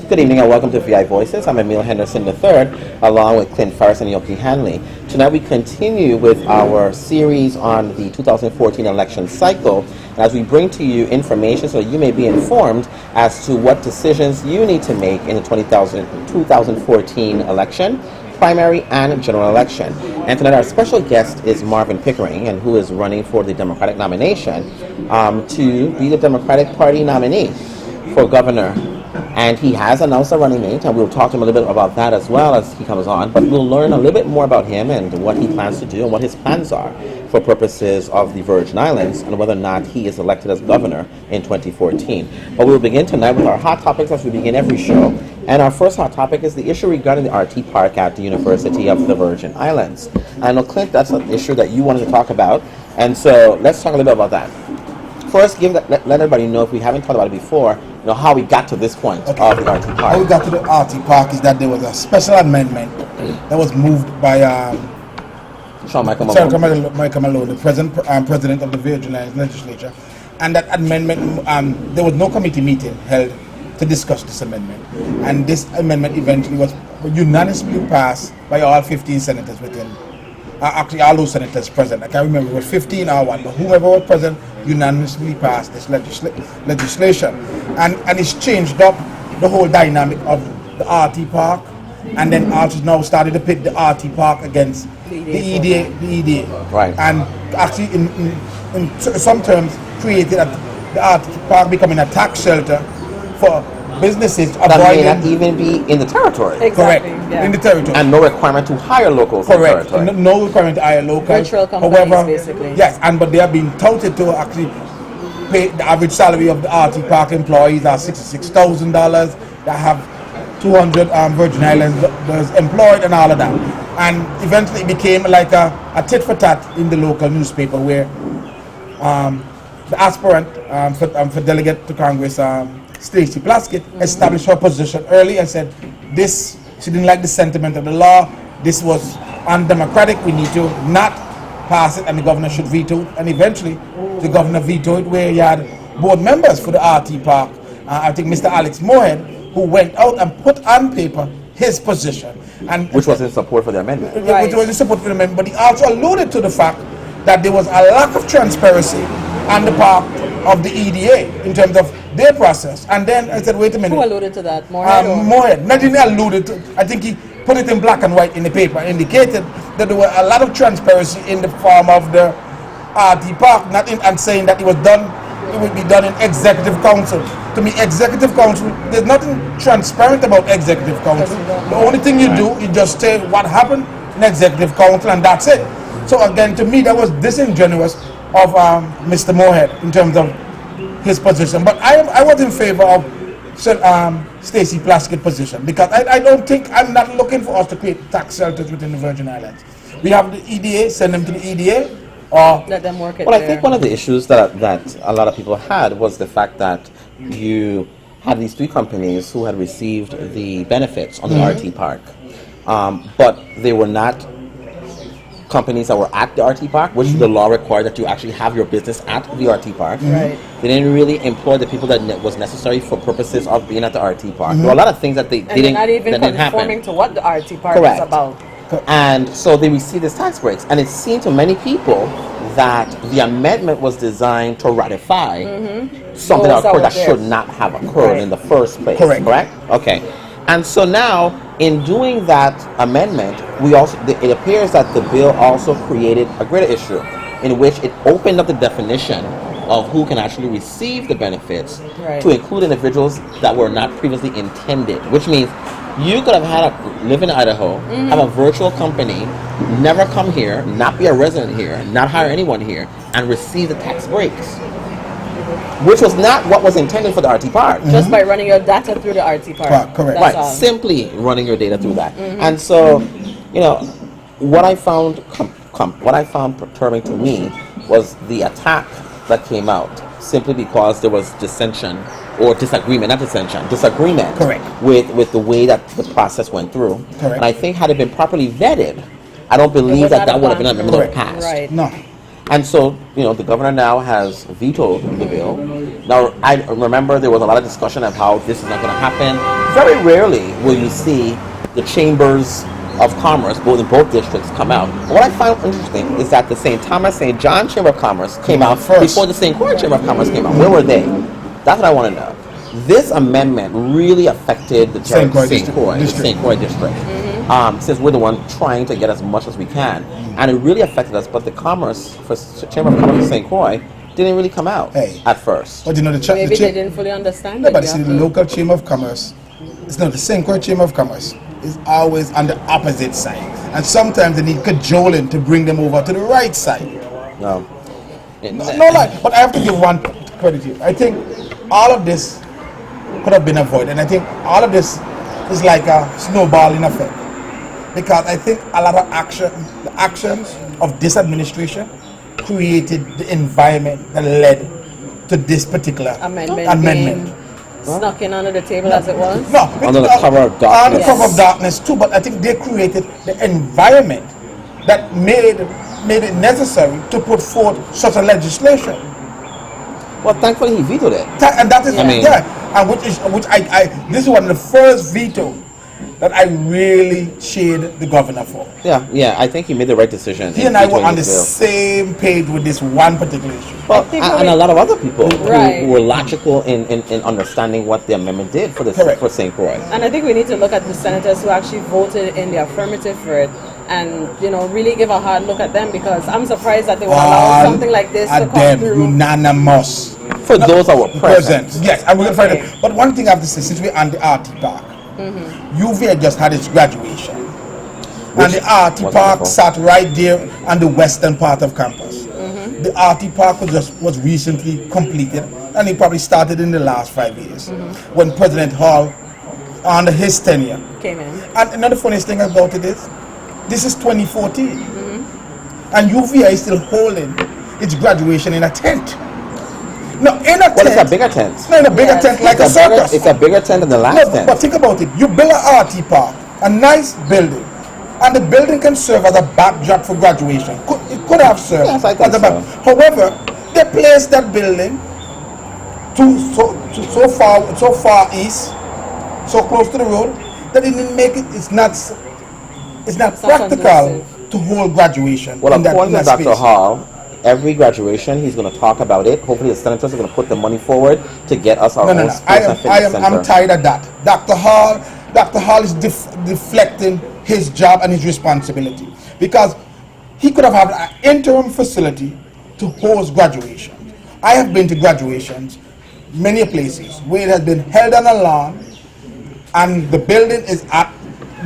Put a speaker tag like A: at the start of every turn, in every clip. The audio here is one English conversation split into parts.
A: Good evening and welcome to VI Voices. I'm Emile Henderson III, along with Clint Ferris and Yoki Hanley. Tonight we continue with our series on the 2014 election cycle, as we bring to you information so that you may be informed as to what decisions you need to make in the 2014 election, primary and general election. And tonight our special guest is Marvin Pickering, and who is running for the Democratic nomination to be the Democratic Party nominee for governor. And he has announced a running mate, and we'll talk to him a little bit about that as well as he comes on. But we'll learn a little bit more about him and what he plans to do and what his plans are for purposes of the Virgin Islands and whether or not he is elected as governor in 2014. But we'll begin tonight with our hot topics as we begin every show. And our first hot topic is the issue regarding the RT Park at the University of the Virgin Islands. I know, Clint, that's an issue that you wanted to talk about. And so let's talk a little bit about that. First, let everybody know, if we haven't talked about it before, how we got to this point of the RT Park.
B: How we got to the RT Park is that there was a special amendment that was moved by
A: Michael
B: Malone, the president of the Virgin Islands legislature, and that amendment, there was no committee meeting held to discuss this amendment, and this amendment eventually was unanimously passed by all 15 senators within. Actually, all those senators present. I can't remember, it was 15 or 1, but whoever was present unanimously passed this legislation. And it's changed up the whole dynamic of the RT Park, and then also now started to pit the RT Park against the EDA.
A: Right.
B: And actually, in some terms, created the RT Park becoming a tax shelter for businesses
A: that may not even be in the territory.
B: Exactly. Correct. Yeah. In the territory.
A: And no requirement to hire locals.
B: Correct. No requirement to hire locals.
C: Virtual companies, basically.
B: Yes, but they have been touted to actually pay the average salary of the RT Park employees are $66,000. That have 200 Virgin Islanders employed and all of that. And eventually it became like a tit for tat in the local newspaper, where the aspirant for delegate to Congress, Stacey Plaskett, established her position early and said she didn't like the sentiment of the law. This was undemocratic. We need to not pass it, and the governor should veto it. And eventually, the governor vetoed, where he had board members for the RT Park. I think Mr. Alex Moorhead, who went out and put on paper his position, and
A: which was in support for the amendment.
B: Right. Which was in support for the amendment. But he also alluded to the fact that there was a lack of transparency on the part of the EDA in terms of their process. And then I said, wait a minute.
C: Who alluded to that? Moorhead?
B: Moorhead. Not only alluded to, I think he put it in black and white in the paper, indicated that there was a lot of transparency in the form of the RT Park, and saying that it would be done in executive council. To me, executive council, there's nothing transparent about executive council. The only thing you do is just say what happened in executive council, and that's it. So again, to me, that was disingenuous of Mr. Moorhead in terms of his position. But I was in favor of Stacey Plaskett's position, because I'm not looking for us to create tax shelters within the Virgin Islands. We have the EDA, send them to the EDA, or
C: let them work it
A: Well,
C: there.
A: I think one of the issues that a lot of people had was the fact that you had these 3 companies who had received the benefits on the RT Park, but they were not companies that were at the RT Park, which the law required that you actually have your business at the RT Park.
C: Right.
A: They didn't really employ the people that was necessary for purposes of being at the RT Park. There were a lot of things that they didn't
C: not even
A: that didn't
C: conforming
A: happen.
C: to what the RT Park
A: Correct.
C: is about.
A: And so they received these tax breaks, and it seemed to many people that the amendment was designed to ratify something that should not have occurred in the first place. Correct? Okay. And so now, in doing that amendment, it appears that the bill also created a greater issue, in which it opened up the definition of who can actually receive the benefits to include individuals that were not previously intended, which means you could have live in Idaho, have a virtual company, never come here, not be a resident here, not hire anyone here, and receive the tax breaks, which was not what was intended for the RT Park.
C: Just by running your data through the RT Park.
B: Correct.
A: Right, simply running your data through that. And so, what I found perturbing to me was the attack that came out, simply because there was disagreement with the way that the process went through.
B: Correct.
A: And I think had it been properly vetted, I don't believe that would have been a amendment passed.
C: Right.
B: No.
A: And so, the governor now has vetoed the bill. Now, I remember there was a lot of discussion of how this is not going to happen. Very rarely will you see the chambers of commerce, both in both districts, come out. What I find interesting is that the St. Thomas, St. John Chamber of Commerce came out
B: first
A: before the St. Croix Chamber of Commerce came out. Where were they? That's what I want to know. This amendment really affected the St. Croix district. Since we're the one trying to get as much as we can, and it really affected us. But the Commerce, for Chamber of Commerce of St. Croix, didn't really come out at first.
B: But
C: Maybe they didn't fully understand
B: No,
C: it.
B: but see, the local Chamber of Commerce, it's not the St. Croix Chamber of Commerce, is always on the opposite side, and sometimes they need cajoling to bring them over to the right side.
A: No.
B: No lie, but I have to give one credit to you. I think all of this could have been avoided, and I think all of this is like a snowballing effect. Because I think a lot of the actions of this administration created the environment that led to this particular amendment.
C: Being snuck in under the table as it was.
B: No,
A: under the cover of darkness.
B: Under the cover of darkness too, but I think they created the environment that made it necessary to put forth such a legislation.
A: Well, thankfully he vetoed it.
B: And that is, and which I this is one of the first veto that I really cheered the governor for.
A: Yeah, I think he made the right decision.
B: He and I were on the same page with this one particular issue.
A: Well, and a lot of other people who were logical in understanding what the amendment did for for St. Croix.
C: And I think we need to look at the senators who actually voted in the affirmative for it, and really give a hard look at them, because I'm surprised that they would allow something like this to come through.
B: Unanimous.
A: For those that were present.
B: Yes, and we're going to find it. But one thing I have to say, since we're on the RT Park, UVA just had its graduation. And the RT Park sat right there on the western part of campus. The RT Park was recently completed, and it probably started in the last 5 years, when President Hall, under his tenure,
C: came in.
B: And another funniest thing about it is, this is 2014, and UVA is still holding its graduation in a tent. No, in a tent.
A: Well, it's a bigger tent.
B: No, in a bigger tent, like a circus.
A: It's a bigger tent than the last tent.
B: But think about it. You build an RT Park, a nice building, and the building can serve as a backdrop for graduation. It could have served
A: as a backdrop.
B: However, they placed that building so far east, so close to the road, that it didn't make it. It's not practical to hold graduation.
A: Well, according to Dr. Hall, every graduation he's going to talk about it. Hopefully the senators are going to put the money forward to get us our own sports and fitness center.
B: I'm tired of that. Dr. Hall is deflecting his job and his responsibility, because he could have had an interim facility to host graduation. I have been to graduations many places where it has been held on a lawn, and the building is at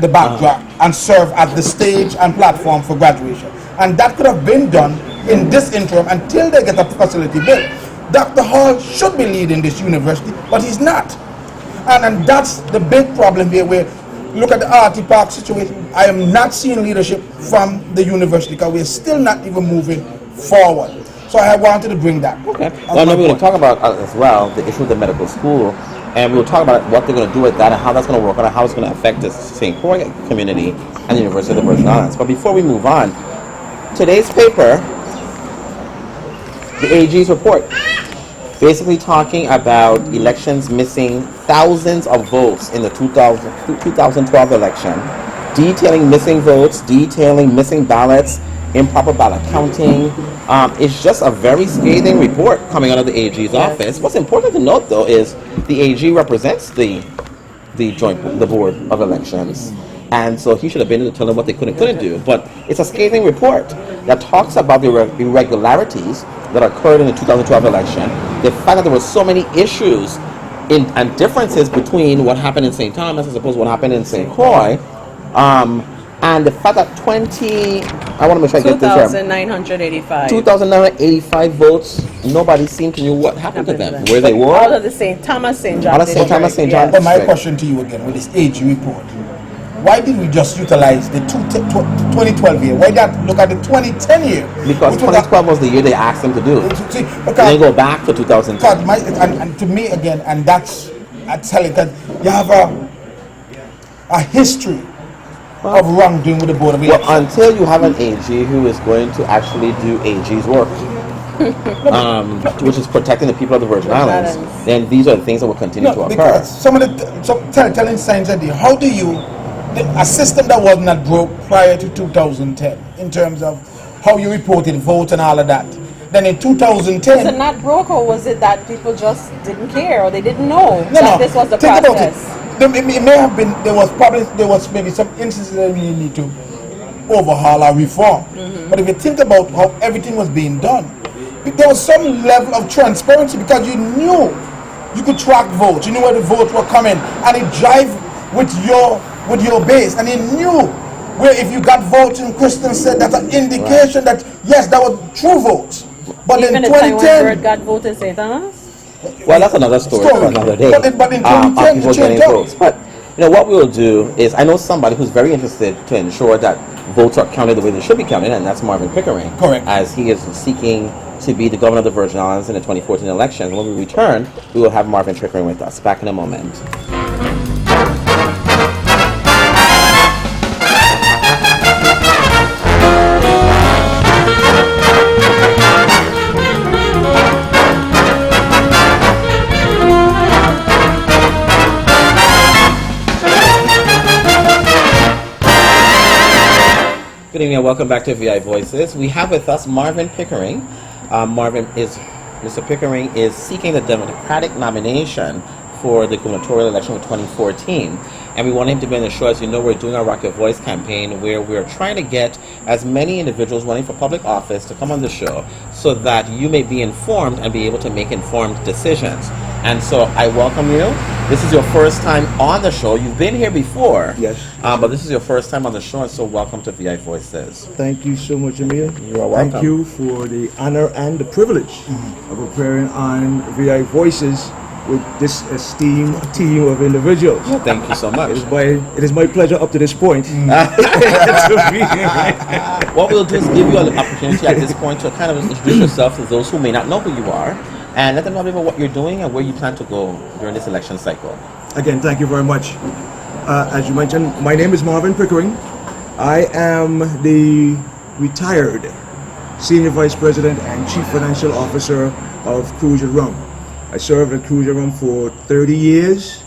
B: the backdrop and serve as the stage and platform for graduation. And that could have been done in this interim until they get a facility built. Dr. Hall should be leading this university, but he's not. And that's the big problem here, where look at the RT Park situation. I am not seeing leadership from the university, because we're still not even moving forward. So I wanted to bring that.
A: Okay. Well, we're going to talk about as well the issue of the medical school, and we'll talk about what they're going to do with that and how that's going to work out and how it's going to affect the St. Croix community and the University of the Virgin Islands. But before we move on, today's paper, the AG's report, basically talking about elections missing thousands of votes in the 2012 election, detailing missing votes, detailing missing ballots, improper ballot counting. It's just a very scathing report coming out of the AG's office. What's important to note, though, is the AG represents the Board of Elections. And so he should have been able to tell them what they could and couldn't do. But it's a scathing report that talks about the irregularities that occurred in the 2012 election, the fact that there were so many issues and differences between what happened in St. Thomas as opposed to what happened in St. Croix, and the fact that I want to make sure I get this right.
C: 2,985.
A: 2,985 votes, nobody seemed to know what happened to them, where they were.
C: All of the St. Thomas, St. John.
A: All of St. Thomas, St. John.
B: But my question to you again, with this AG report, why didn't we just utilize the 2012 year? Why not look at the 2010 year?
A: Because 2012 was the year they asked them to do.
B: See,
A: and then go back to 2010.
B: And to me again, and that's telling that you have a history of wrongdoing with the Board of Elections.
A: Well, until you have an AG who is going to actually do AG's work, which is protecting the people of the Virgin Islands, then these are the things that will continue to occur.
B: Because some of the telling signs are there. How do you, a system that was not broke prior to 2010 in terms of how you reported votes and all of that, then in 2010...
C: Was it not broke, or was it that people just didn't care, or they didn't know that this was the process?
B: Think about it. It may have been, there was maybe some instances that we need to overhaul or reform. But if you think about how everything was being done, there was some level of transparency, because you knew you could track votes, you knew where the votes were coming, and it jive with your base, and you knew where if you got votes in Christian said that's an indication that yes, that was true votes. But
C: even
B: in
C: the time
B: 2010,
C: when Bird got voted in St. Thomas?
A: Well, that's another story for another day.
B: But in 2010,
A: people getting votes. But what we'll do is, I know somebody who's very interested to ensure that votes are counted the way they should be counted, and that's Marvin Pickering.
B: Correct.
A: As he is seeking to be the governor of the Virgin Islands in the 2014 elections. When we return, we will have Marvin Pickering with us. Back in a moment. Good evening and welcome back to VI Voices. We have with us Marvin Pickering. Mr. Pickering is seeking the Democratic nomination for the gubernatorial election of 2014. And we want him to be on the show. As you know, we're doing our Rock Your Voice campaign, where we're trying to get as many individuals running for public office to come on the show so that you may be informed and be able to make informed decisions. And so I welcome you. This is your first time on the show. You've been here before.
D: Yes.
A: But this is your first time on the show, and so welcome to VI Voices.
D: Thank you so much, Emile.
A: You are welcome.
D: Thank you for the honor and the privilege of appearing on VI Voices with this esteemed team of individuals.
A: Thank you so much.
D: It is my pleasure up to this point. To be here.
A: What we'll do is give you an opportunity at this point to kind of introduce yourself to those who may not know who you are, and let them know about what you're doing and where you plan to go during this election cycle.
D: Again, thank you very much. As you mentioned, my name is Marvin Pickering. I am the retired Senior Vice President and Chief Financial Officer of Cruiser Rum. I served at Cruiser Rum for 30 years,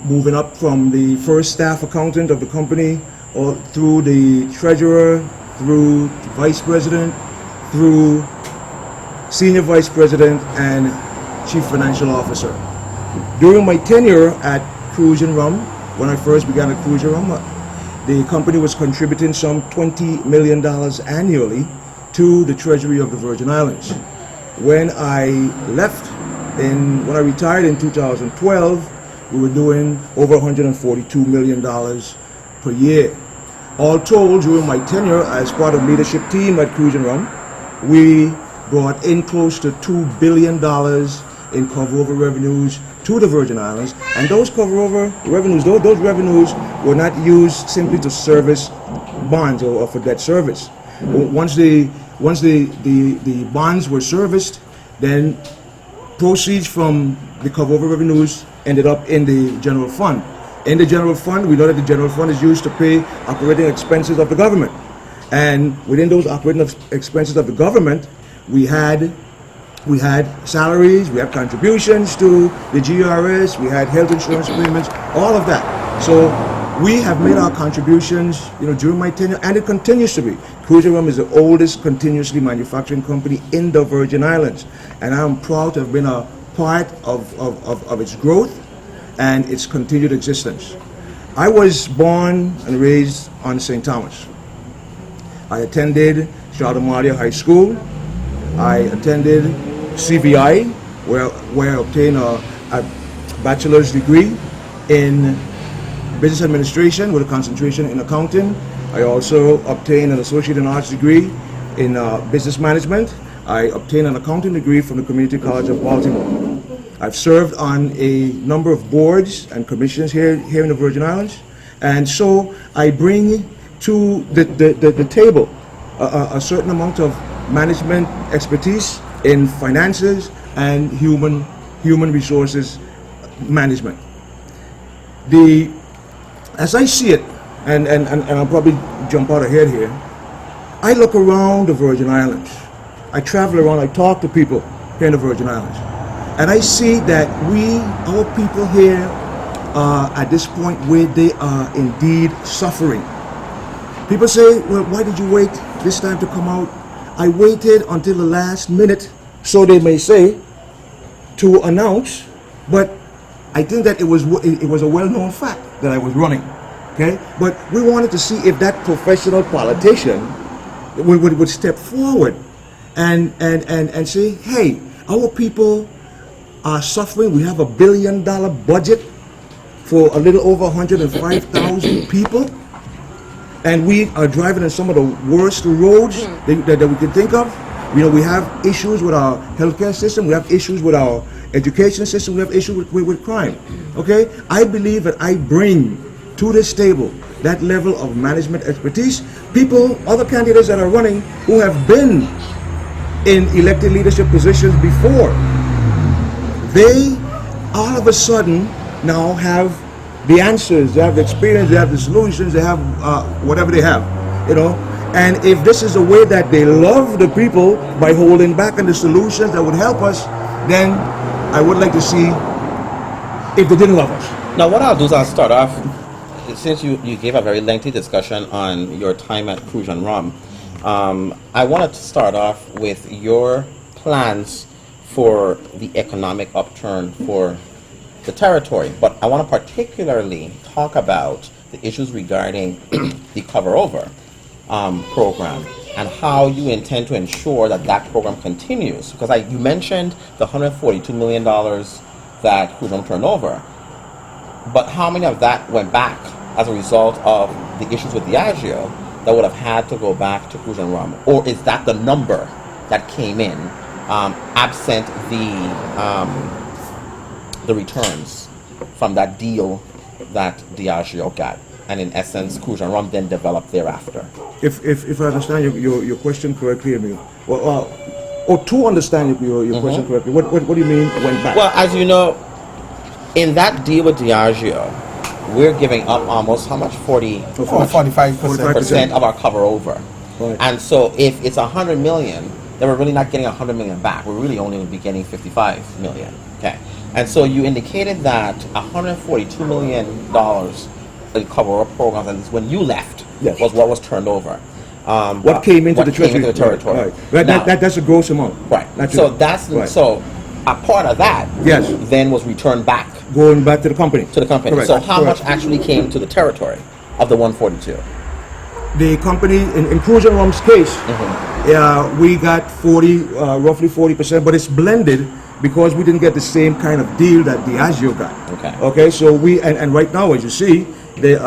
D: moving up from the first staff accountant of the company, all through the treasurer, through vice president, through senior vice president, and chief financial officer. During my tenure at Cruiser Rum, when I first began at Cruiser Rum, the company was contributing some $20 million annually to the treasury of the Virgin Islands. When I when I retired in 2012, we were doing over $142 million per year. All told, during my tenure as part of leadership team at Cruiser Rum, we brought in close to $2 billion in cover-over revenues to the Virgin Islands, and those cover-over revenues, those revenues were not used simply to service bonds or for debt service. Once the bonds were serviced, then proceeds from the cover-over revenues ended up in the general fund. In the general fund, we know that the general fund is used to pay operating expenses of the government. And within those operating expenses of the government, we had salaries, we had contributions to the GRS, we had health insurance payments, all of that. So we have made our contributions, during my tenure, and it continues to be. Cruiser Rum is the oldest continuously manufacturing company in the Virgin Islands, and I'm proud to have been a part of its growth and its continued existence. I was born and raised on St. Thomas. I attended Charlemagne High School. I attended CVI, where I obtained a bachelor's degree in business administration with a concentration in accounting. I also obtained an associate in arts degree in business management. I obtained an accounting degree from the Community College of Baltimore. I've served on a number of boards and commissions here in the Virgin Islands, and so I bring to the table a certain amount of management expertise in finances and human resources management. As I see it, and I'll probably jump out ahead here. I look around the Virgin Islands. I travel around, I talk to people here in the Virgin Islands. And I see that our people here are at this point where they are indeed suffering. People say, well, why did you wait this time to come out? I waited until the last minute, so they may say, to announce, but I think that it was a well-known fact that I was running, okay? But we wanted to see if that professional politician would step forward and say, hey, our people are suffering. We have $1 billion budget for a little over 105,000 people, and we are driving in some of the worst roads that we can think of. You know, we have issues with our healthcare system, we have issues with our education system, we have issues with crime. Okay? I believe that I bring to this table that level of management expertise. People, other candidates that are running who have been in elected leadership positions before, they all of a sudden now have the answers, they have the experience, they have the solutions, they have whatever they have, you know. And if this is a way that they love the people by holding back on the solutions that would help us, then I would like to see if they didn't love us.
A: Now, what I'll do is I'll start off, since you gave a very lengthy discussion on your time at Cruise and Rum, I wanted to start off with your plans for the economic upturn for the territory. But I want to particularly talk about the issues regarding the Cover Over program and how you intend to ensure that that program continues. Because you mentioned the $142 million that Cruise and Rum turned over, but how many of that went back as a result of the issues with Diageo that would have had to go back to Cruise and Rum? Or is that the number that came in absent the returns from that deal that Diageo got? And in essence, Cruise and Rum then developed thereafter.
D: If I understand your question correctly, Emile, or to understand your question correctly, what do you mean went back?
A: Well, as you know, in that deal with Diageo, we're giving up almost how much? 45% of our cover over.
D: Right.
A: And so if it's 100 million, then we're really not getting 100 million back. We're really only be getting 55 million. Okay. And so you indicated that $142 million in cover over programs, and when you left,
D: yes,
A: was what was turned over.
D: What came into the
A: territory.
D: Right.
A: Now,
D: that's a gross amount.
A: Right. So that's so a part of that.
D: Yes.
A: Then was returned back.
D: Going back to the company.
A: To the company.
D: Correct.
A: So how
D: Correct.
A: much actually came to the territory of the 142?
D: The company in Cruise and Rum's case, we got roughly 40%, but it's blended because we didn't get the same kind of deal that Diageo got.
A: Okay.
D: Okay. So we and right now, as you see, the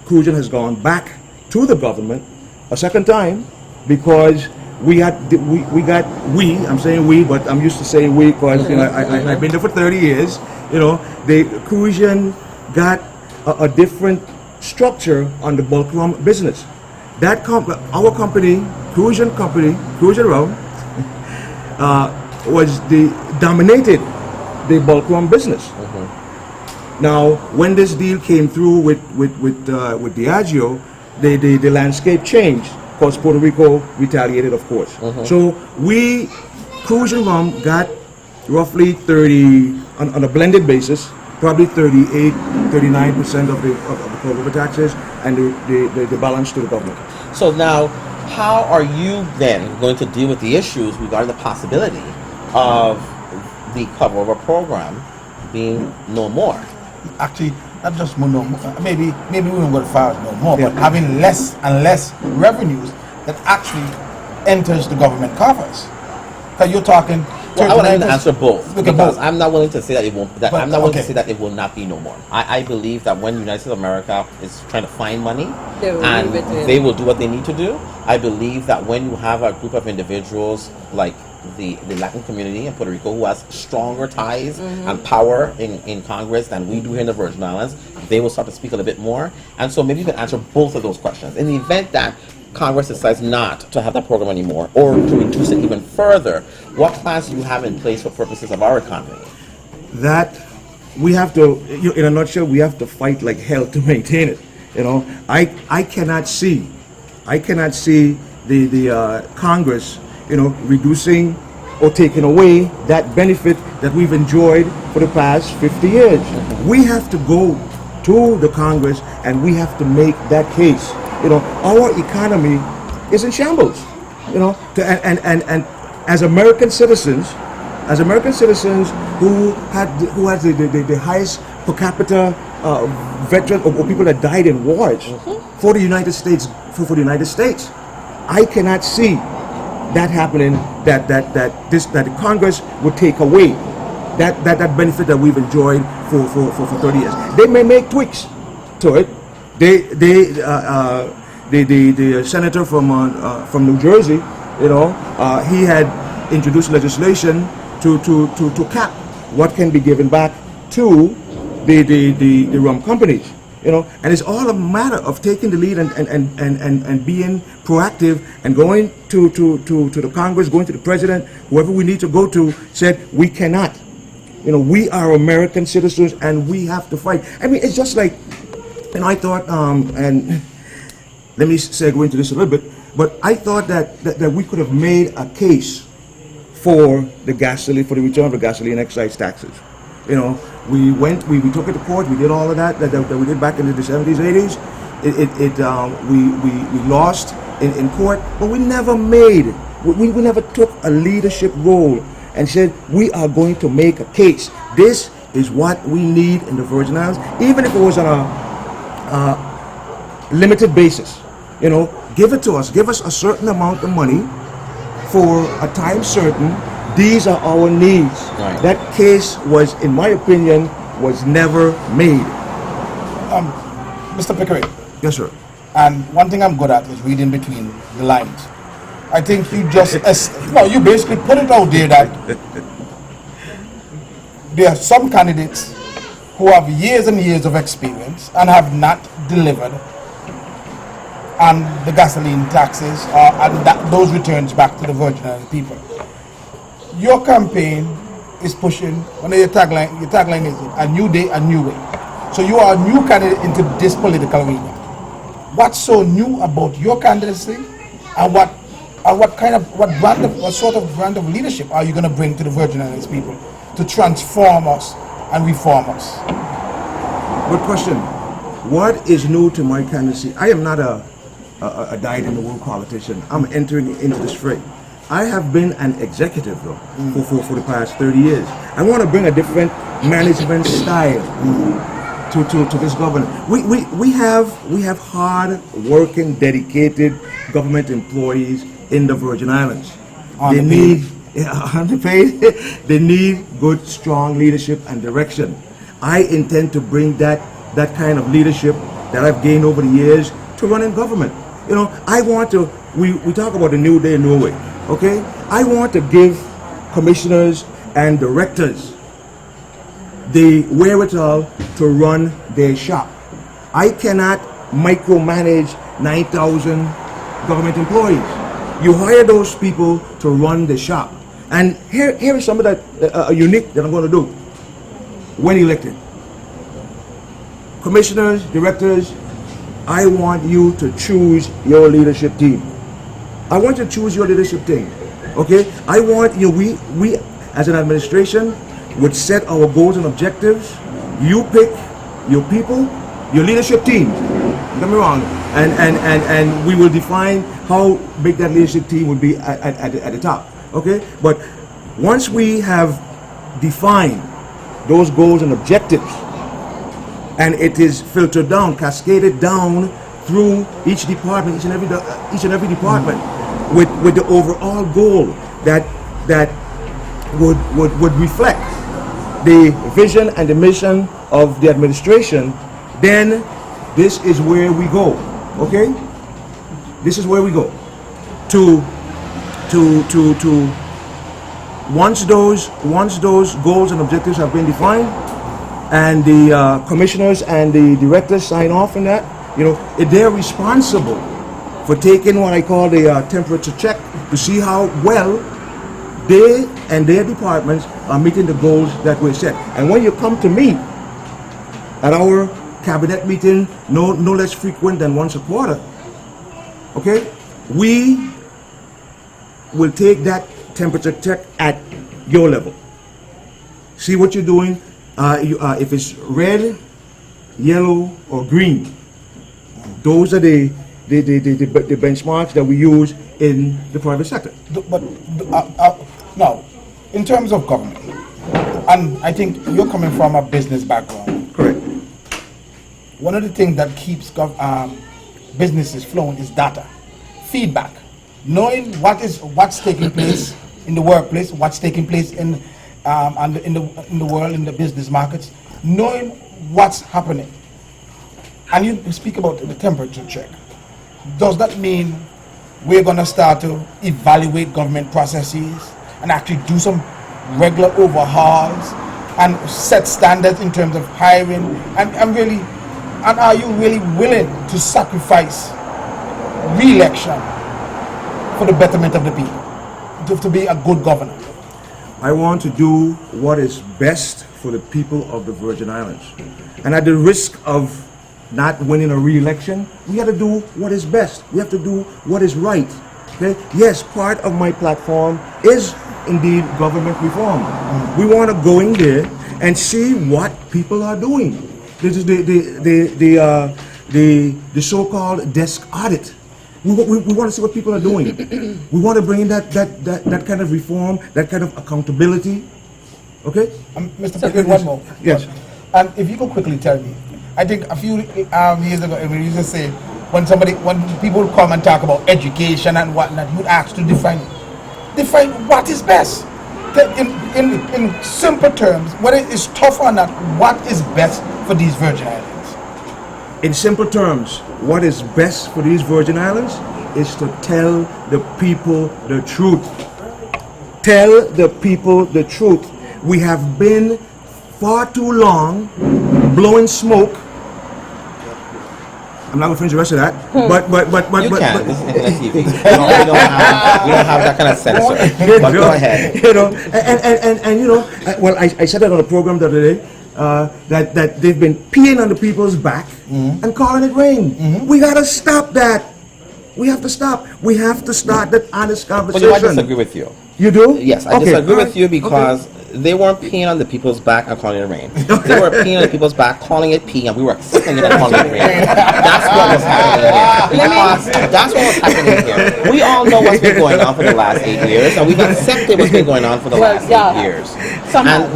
D: Cruise has gone back to the government a second time because I'm saying we, but I'm used to saying we because you know I've been there for 30 years. You know, the Cruisian got a different structure on the bulk rum business. Our company, Cruisian Rum, dominated the bulk rum business. Now, when this deal came through with Diageo, the landscape changed because Puerto Rico retaliated, of course. So Cruise and Rum got roughly 30, on a blended basis, probably 39% of the corporate taxes, and the balance to the government.
A: So now, how are you then going to deal with the issues regarding the possibility of the cover over program being no more?
B: Actually, not just no more. Maybe we won't go as far as no more, but having less and less revenues that actually enters the government coffers. Because you're talking.
A: Well, I want to answer both because
B: both.
A: I'm not willing to say that it won't. I'm not willing to
B: okay.
A: say that it will not be no more. I believe that when the United States of America is trying to find money, and they will do what they need to do. I believe that when you have a group of individuals like the Latin community in Puerto Rico who has stronger ties and power in Congress than we do here in the Virgin Islands, they will start to speak a little bit more. And so maybe you can answer both of those questions. In the event that Congress decides not to have that program anymore or to reduce it even further, what plans do you have in place for purposes of our economy?
D: That we have to, in a nutshell, we have to fight like hell to maintain it. You know, I cannot see the Congress, you know, reducing or taking away that benefit that we've enjoyed for the past 50 years. We have to go to the Congress and we have to make that case. You know, our economy is in shambles. You know, and as American citizens, who has the highest per capita veterans or people that died in wars for the United States, for the United States, I cannot see that happening. That the Congress would take away that benefit that we've enjoyed for 30 years. They may make tweaks to it. The senator from New Jersey, you know, he had introduced legislation to cap what can be given back to the rum companies, you know, and it's all a matter of taking the lead and being proactive and going to the Congress, going to the president, whoever we need to go to, said we cannot. You know, we are American citizens and we have to fight. I mean, it's just like, you know, I thought, and let me segue into this a little bit, but I thought that we could have made a case for the gasoline, for the return of the gasoline excise taxes. You know, we took it to court, we did all of that we did back in the 70s, 80s. We lost in court, but we never took a leadership role and said, we are going to make a case. This is what we need in the Virgin Islands, even if it was on a limited basis. You know, give it to us. Give us a certain amount of money for a time certain. These are our needs.
A: Right.
D: That case was, in my opinion, was never made.
B: Mr. Pickering,
D: Yes, sir.
B: and one thing I'm good at is reading between the lines. I think you just, you basically put it out there that there are some candidates who have years and years of experience and have not delivered on the gasoline taxes and those returns back to the Virgin Islands people. Your campaign is pushing, one of your tagline is a new day, a new way. So you are a new candidate into this political arena. What's so new about your candidacy, and what sort of brand of leadership are you going to bring to the Virgin Islands people to transform us and reform us?
D: Good question. What is new to my candidacy? I am not a dyed-in-the-wool politician. I'm entering into this fray. I have been an executive though for the past 30 years. I want to bring a different management style to this government. We have hard working, dedicated government employees in the Virgin Islands. They need underpaid. They need good, strong leadership and direction. I intend to bring that kind of leadership that I've gained over the years to run in government. You know, I want to. We talk about the new day, new way. Okay, I want to give commissioners and directors the wherewithal to run their shop. I cannot micromanage 9,000 government employees. You hire those people to run the shop. And here is some of that unique that I'm going to do when elected. Commissioners, directors, I want you to choose your leadership team. I want you to choose your leadership team. Okay? I want we as an administration would set our goals and objectives. You pick your people, your leadership team. Don't get me wrong. And we will define how big that leadership team would be at the top. Okay? But once we have defined those goals and objectives, and it is filtered down, cascaded down through each department, each and every department, with the overall goal that would reflect the vision and the mission of the administration, then this is where we go. Okay? This is where we go. To once those goals and objectives have been defined, and the commissioners and the directors sign off on that, you know, they're responsible for taking what I call the temperature check to see how well they and their departments are meeting the goals that we set. And when you come to me at our cabinet meeting no less frequent than once a quarter. Okay? We will take that temperature check at your level. See what you're doing. If it's red, yellow, or green, those are the benchmarks that we use in the private sector.
B: But now, in terms of government, and I think you're coming from a business background.
D: Correct.
B: One of the things that keeps businesses flowing is data, feedback, knowing what's taking place in the workplace, what's taking place in the world, in the business markets, knowing what's happening. And you speak about the temperature check. Does that mean we're going to start to evaluate government processes and actually do some regular overhauls and set standards in terms of hiring? And are you really willing to sacrifice re-election for the betterment of the people, to be a good governor?
D: I want to do what is best for the people of the Virgin Islands. And at the risk of not winning a re-election, we have to do what is best. We have to do what is right. Okay? Yes, part of my platform is indeed government reform. We want to go in there and see what people are doing. This is the so-called desk audit. We want to see what people are doing. We want to bring in that kind of reform, that kind of accountability. Okay?
B: Mr. Pickering, one more.
D: Yes.
B: And if you could quickly tell me, I think a few years ago, we used to say, when people come and talk about education and whatnot, you'd ask to define what is best. In simple terms, whether it's tough or not, what is best for these Virgin Islands?
D: In simple terms, what is best for these Virgin Islands is to tell the people the truth. Tell the people the truth. We have been far too long blowing smoke. I'm not going to finish the rest of that. But
A: You can. This is internet TV. We don't have that kind of censor. But go ahead.
D: You know, and you know, well, I said that on a program the other day, that they've been peeing on the people's back and calling it rain. We got to stop that. We have to stop. We have to start that honest conversation.
A: But I disagree with you.
D: You do?
A: Yes, I disagree with you because they weren't peeing on the people's back and calling it rain. They were peeing on the people's back, calling it pee, and we were accepting it and calling it rain. That's what was happening here. That's what was happening here. We all know what's been going on for the last 8 years, and we've accepted what's been going on for the last 8 years. And a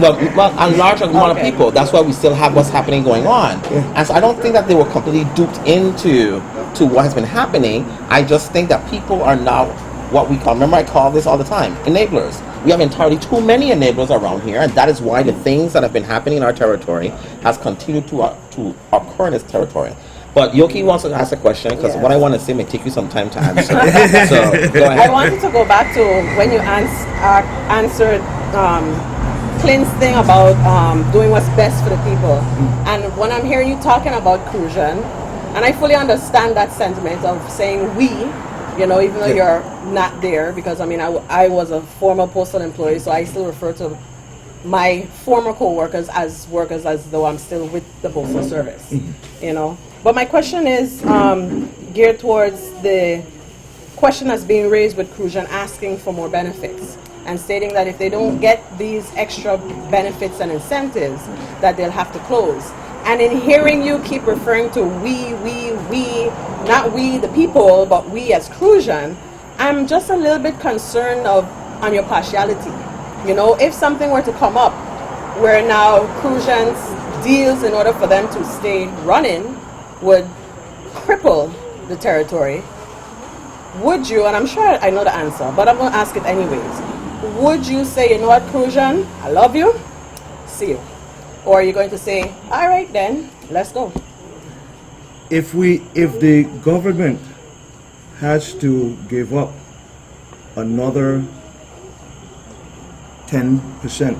A: large amount of people, that's why we still have what's happening going on. And so I don't think that they were completely duped into what has been happening. I just think that people are now what we call, remember I call this all the time, enablers. We have entirely too many enablers around here, and that is why the things that have been happening in our territory has continued to occur in this territory. But Yoki wants to ask a question, because what I want to say may take you some time to answer. So, go ahead.
C: I wanted to go back to when you answered Clint's thing about doing what's best for the people. And when I'm hearing you talking about Crucian, and I fully understand that sentiment of saying we, you know, even though you're not there, because I mean, I was a former postal employee, so I still refer to my former co-workers as workers as though I'm still with the postal service, you know. But my question is geared towards the question that's being raised with Crucian asking for more benefits and stating that if they don't get these extra benefits and incentives, that they'll have to close. And in hearing you keep referring to we, not we the people, but we as Crucian, I'm just a little bit concerned on your partiality. You know, if something were to come up where now Crucian's deals in order for them to stay running would cripple the territory, would you, and I'm sure I know the answer, but I'm going to ask it anyways, would you say, you know what, Crucian, I love you, see you? Or are you going to say, all right then, let's go?
D: If the government has to give up another 10%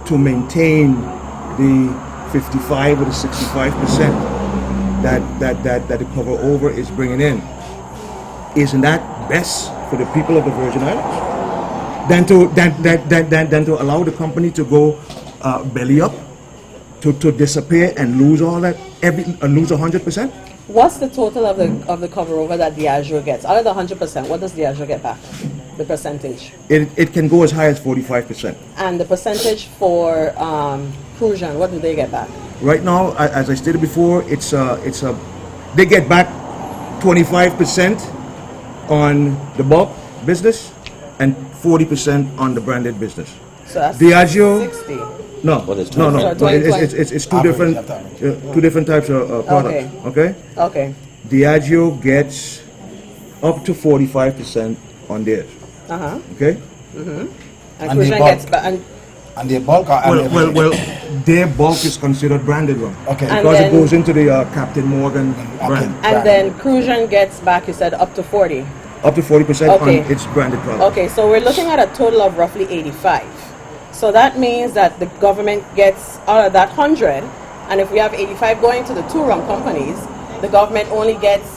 D: to maintain the 55 or the 65% that the cover over is bringing in, isn't that best for the people of the Virgin Islands? Than to allow the company to go belly up to disappear and lose all that, and lose 100%?
C: What's the total of the cover over that Diageo gets? Out of the 100%, what does Diageo get back? The percentage.
D: It can go as high as 45%.
C: And the percentage for Crujan, what do they get back?
D: Right now, as I stated before, they get back 25% on the bulk business and 40% on the branded business.
C: So that's
D: Diageo,
C: 60.
D: no,
A: What is
D: no,
A: 20?
D: it's two
B: Average,
D: different,
B: after average.
D: two different types of products. Okay.
C: Okay.
D: Diageo gets up to 45% on theirs.
C: Uh-huh.
D: Okay.
C: And
B: And they
C: Crujan
B: bulk.
C: gets back.
B: And the bulk are
D: Well, their bulk is considered branded rum.
B: Okay.
C: And
D: Because
C: then-
D: it goes into the Captain Morgan brand.
C: And then Crujan gets back, you said, up to 40.
D: Up to 40%
C: Okay.
D: on its branded product.
C: Okay, so we're looking at a total of roughly 85. So that means that the government gets out of that 100, and if we have 85 going to the two rum companies, the government only gets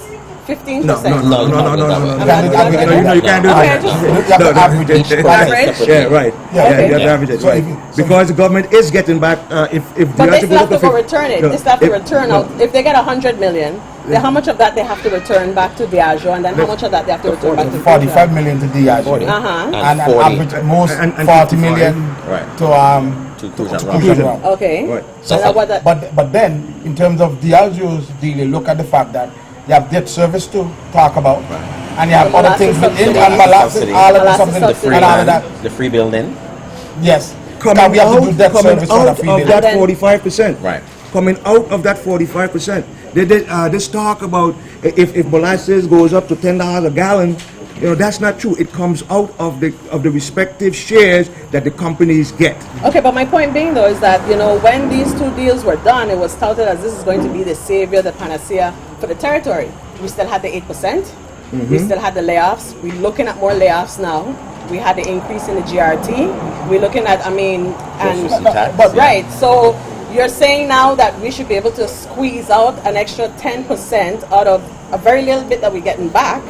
C: 15%.
D: No.
C: I'm not doing
D: No,
C: that.
D: you can't do
C: Okay,
D: that.
C: just-
B: You have to average it.
A: Each person
C: Average?
A: separately.
D: Yeah, right.
B: Yeah,
D: Yeah,
C: okay.
D: you have to average it.
B: So
D: Right.
B: if you- so-
D: Because the government is getting back, if
C: But they
D: Diageo
C: still
D: goes
C: have
D: up
C: to
D: to
C: go return it. They still have to return out. If they get 100 million, then how much of that they have to return back to Diageo, and then how much of that they have to return back to
B: 45 million to Diageo.
A: 40.
C: Uh-huh.
B: And
A: And
B: an
A: 40
B: average, most
D: and
B: 40
D: 55.
B: million
A: Right.
B: to
A: to Crujan rum.
B: Crujan rum.
C: Okay.
D: Right.
C: So now what that,
B: But then, in terms of Diageo's deal, you look at the fact that you have debt service to talk about, and you have
C: The
B: other
C: molasses
B: things within,
C: subsidy.
B: and molasses,
A: Subsidy.
B: all of the
C: Molasses
B: something,
A: The
C: subsidy.
A: free
B: and all of that.
A: land, the free building.
B: Yes.
D: coming
B: we have to do
D: out,
B: debt
D: coming
B: service for the
D: out
B: free
D: of
B: bill.
D: that
C: And then-
D: 45%.
A: Right.
D: Coming out of that 45%. This talk about if molasses goes up to $10 a gallon, that's not true. It comes out of the respective shares that the companies get.
C: okay, but my point being though is that, when these two deals were done, it was touted as this is going to be the savior, the panacea for the territory. We still had the 8%. We still had the layoffs. We're looking at more layoffs now. We had the increase in the GRT. We're looking at, and
A: Grocery tax,
B: but-
A: yeah.
C: right. So you're saying now that we should be able to squeeze out an extra 10% out of a very little bit that we're getting back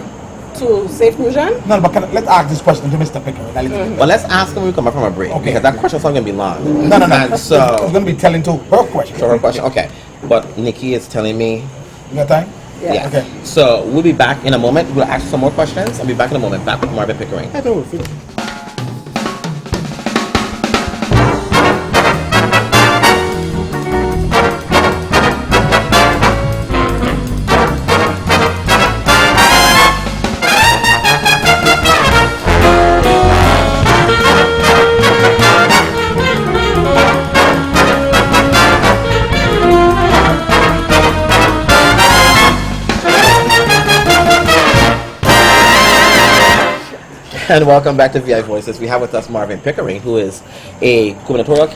C: to save Crujan?
B: No, but let's ask this question to Mr. Pickering. a little bit.
A: Well, let's ask him when we come back from a break,
B: Okay.
A: because that question's not going to be long.
B: No.
A: And
B: It's
A: so,
B: going to be telling to her question.
A: so her question, okay. But Nikki is telling me,
B: You got time?
C: Yeah.
B: Okay.
A: So we'll be back in a moment. We'll ask some more questions. I'll be back in a moment. Back with Marvin Pickering. And welcome back to VI Voices. We have with us Marvin Pickering, who is a gubernatorial a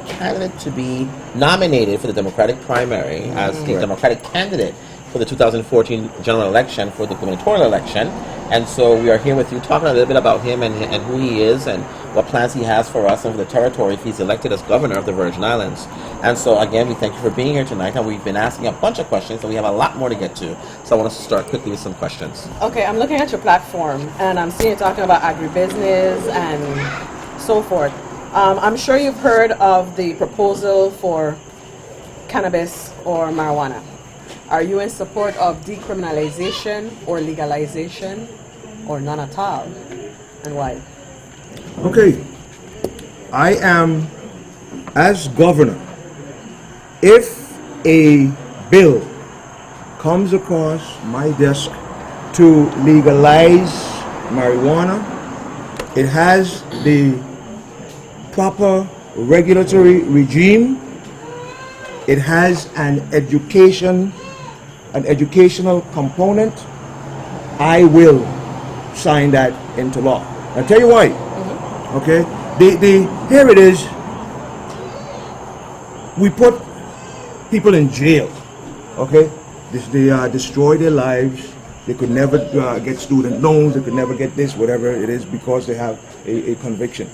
A: candidate to be nominated for the Democratic primary as the Democratic candidate for the 2014 general election for the gubernatorial election. And so we are here with you talking a little bit about him and who he is and what plans he has for us and for the territory if he's elected as governor of the Virgin Islands. And so again, we thank you for being here tonight, and we've been asking a bunch of questions and we have a lot more to get to. So I want us to start quickly with some questions.
C: Okay, I'm looking at your platform and I'm seeing you talking about agribusiness and so forth. I'm sure you've heard of the proposal for cannabis or marijuana. Are you in support of decriminalization or legalization or none at all? And why?
D: Okay, I am, as governor, if a bill comes across my desk to legalize marijuana, it has the proper regulatory regime, it has an educational component, I will sign that into law. I'll tell you why. Okay, here it is. We put people in jail. Okay, they destroy their lives. They could never get student loans. They could never get this, whatever it is, because they have a conviction.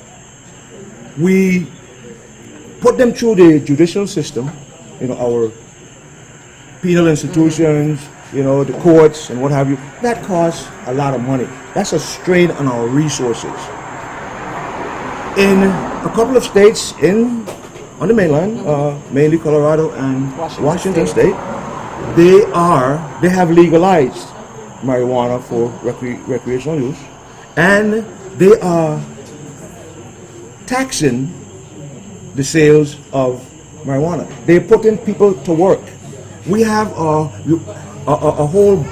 D: We put them through the judicial system, our penal institutions, the courts and what have you. That costs a lot of money. That's a strain on our resources. In a couple of states in on the mainland, mainly Colorado and
C: Washington
D: State, they have legalized marijuana for recreational use, and they are taxing the sales of marijuana. They're putting people to work. We have a whole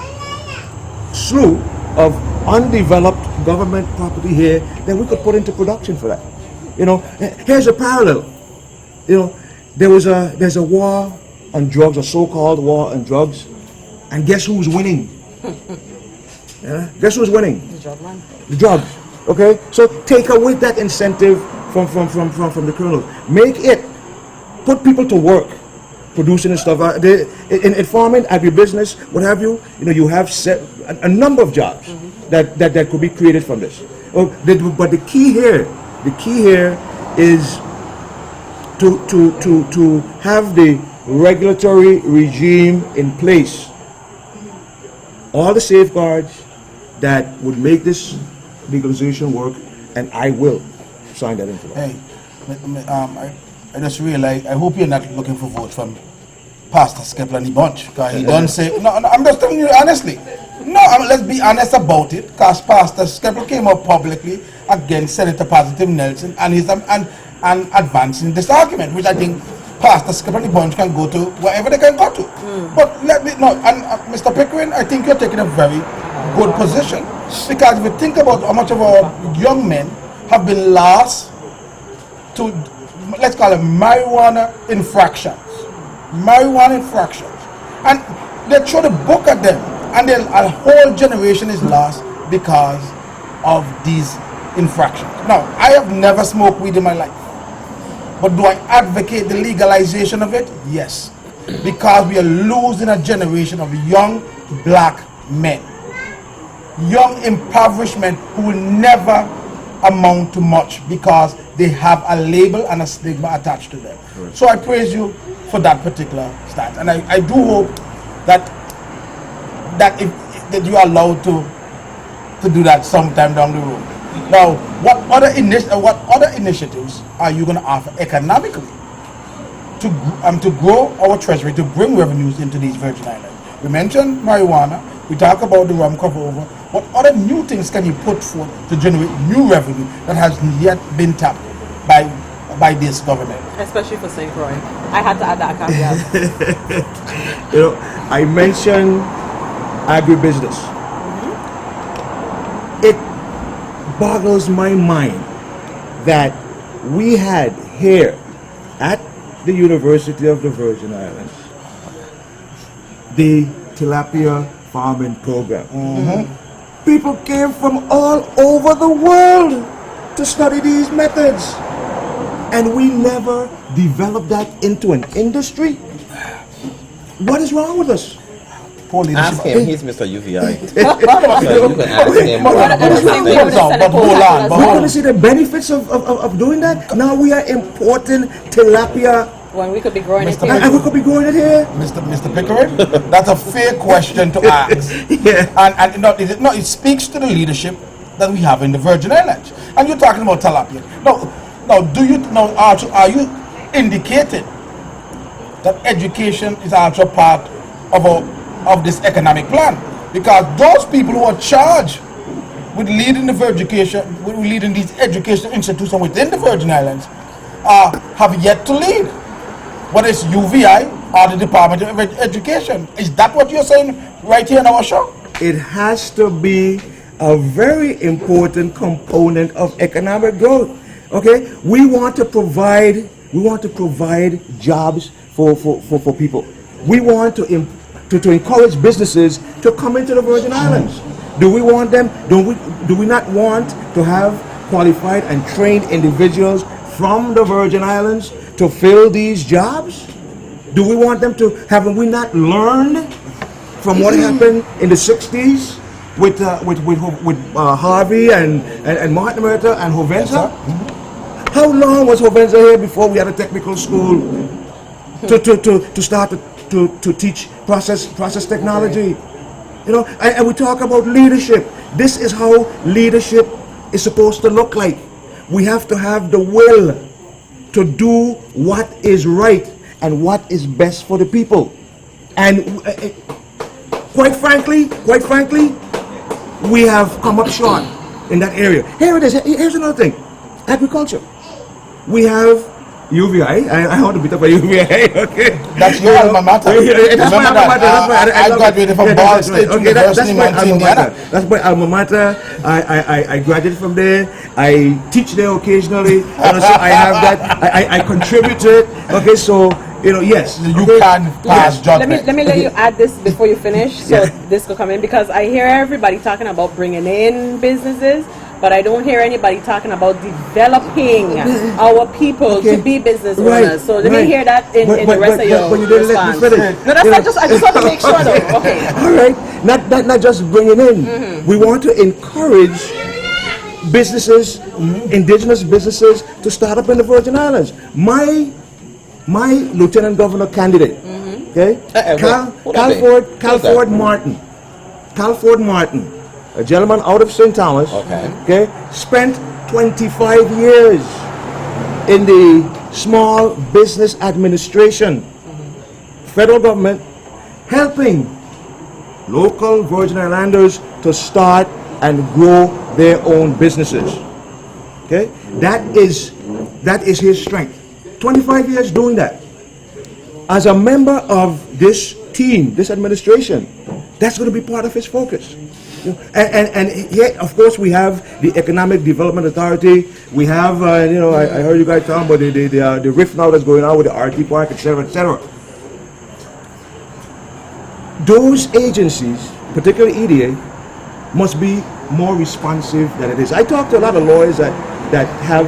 D: slew of undeveloped government property here that we could put into production for that. You know, here's a parallel. You know, there's a war on drugs, a so-called war on drugs, and guess who's winning? Yeah? Guess who's winning?
C: The drug man.
D: The drugs. Okay, so take away that incentive from the criminals. Make it, put people to work, producing and stuff. In farming, agribusiness, what have you? You know, you have set a number of jobs that could be created from this. But the key here is to have the regulatory regime in place, all the safeguards that would make this legalization work, and I will sign that into law.
B: Hey, I just realized, I hope you're not looking for votes from Pastor Skepler and the bunch, because he don't say, no, I'm just telling you honestly. No, let's be honest about it, because Pastor Skepler came up publicly against Senator Positive Nelson and advancing this argument, which I think Pastor Skepler and the bunch can go to wherever they can go to. But Mr. Pickering, I think you're taking a very good position, because if you think about how much of our young men have been lost to, let's call it marijuana infractions, and they throw the book at them, and then a whole generation is lost because of these infractions. Now, I have never smoked weed in my life, but do I advocate the legalization of it? Yes, because we are losing a generation of young black men, young impoverished men who will never amount to much because they have a label and a stigma attached to them. Right. So I praise you for that particular stance, and I do hope that you are allowed to do that sometime down the road. Now, what other initiatives are you going to offer economically to grow our treasury, to bring revenues into these Virgin Islands? We mentioned marijuana. We talk about the rum cover over. What other new things can you put forth to generate new revenue that has yet been tapped by this government? Especially for St. Croix. I had to add that caveat.
D: You know, I mentioned agribusiness. It boggles my mind that we had here at the University of the Virgin Islands the tilapia farming program. People came from all over the world to study these methods, and we never developed that into an industry. What is wrong with us?
A: Ask him, he's Mr. UVI. So you can ask him.
B: But hold on.
D: We're going to see the benefits of doing that. Now we are importing tilapia.
C: When we could be growing it here.
D: And we could be growing it here.
B: Mr. Pickering, that's a fair question to ask.
D: Yeah.
B: And it speaks to the leadership that we have in the Virgin Islands. And you're talking about tilapia. Are you indicating that education is also part of this economic plan? Because those people who are charged with leading these educational institutions within the Virgin Islands have yet to lead. Whether it's UVI or the Department of Education. Is that what you're saying right here in our show?
D: It has to be a very important component of economic growth. Okay, we want to provide jobs for people. We want to encourage businesses to come into the Virgin Islands. Do we want them? Do we not want to have qualified and trained individuals from the Virgin Islands to fill these jobs? Do we want them to? Haven't we not learned from what happened in the 60s with Harvey and Martin Luther and Hovenza? How long was Hovenza here before we had a technical school to start to teach process technology? You know, and we talk about leadership. This is how leadership is supposed to look like. We have to have the will to do what is right and what is best for the people. And quite frankly, we have come up short in that area. Here it is. Here's another thing. Agriculture. We have UVI. I want to beat up a UVI. Okay.
B: That's your alma mater.
D: That's my alma mater.
B: I graduated from Ball State University in Indiana.
D: That's my alma mater. I graduated from there. I teach there occasionally. And so I have that. I contribute to it. Okay, so yes.
B: You can pass judgment.
C: Let me let you add this before you finish, so this will come in, because I hear everybody talking about bringing in businesses, but I don't hear anybody talking about developing our people to be business owners. So let me hear that in the rest of your response. No, that's not just. I just want to make sure, though. Okay.
D: All right. Not just bringing in. We want to encourage businesses, indigenous businesses, to start up in the Virgin Islands. My lieutenant governor candidate, okay, Calford Martin, a gentleman out of St. Thomas, okay, spent 25 years in the Small Business Administration, federal government, helping local Virgin Islanders to start and grow their own businesses. Okay, that is his strength. 25 years doing that. As a member of this team, this administration, that's going to be part of his focus. And here, of course, we have the Economic Development Authority. We have, I heard you guys talking about the rift now that's going on with the RT Park, etc., etc. Those agencies, particularly EDA, must be more responsive than it is. I talk to a lot of lawyers that have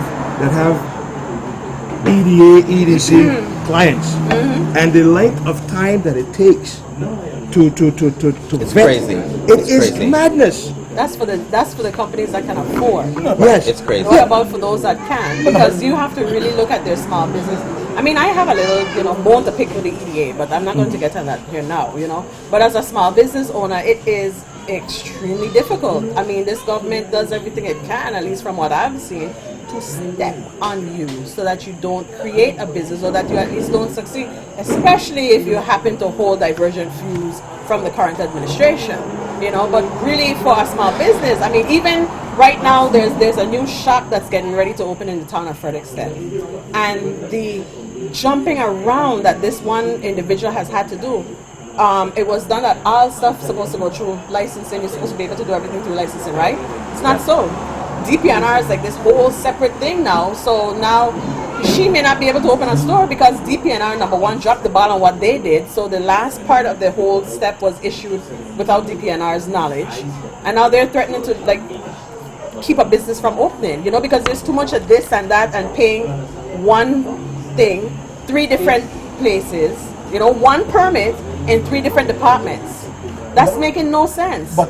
D: EDA, EDC clients, and the length of time that it takes to
A: It's
D: vet,
A: crazy.
D: It is
A: crazy.
D: madness.
C: That's for the companies that can afford.
D: Yes,
A: It's crazy.
C: What about for those that can? Because you have to really look at their small business. I mean, I have a little, bone to pick with the EDA, but I'm not going to get on that here now, But as a small business owner, it is extremely difficult. I mean, this government does everything it can, at least from what I've seen, to step on you so that you don't create a business, or that you at least don't succeed, especially if you happen to hold divergent views from the current administration. But really, for a small business, I mean, even right now there's a new shop that's getting ready to open in the town of Frederickston, and the jumping around that this one individual has had to do, it was done that all stuff supposed to go through licensing. You're supposed to be able to do everything through licensing, right? It's not so. DPNR is like this whole separate thing now. So now she may not be able to open a store because DPNR, number one, dropped the ball on what they did. So the last part of the whole step was issued without DPNR's knowledge. And now they're threatening to keep a business from opening, because there's too much of this and that, and paying one thing, 3 different places, one permit in 3 different departments. That's making no sense.
B: But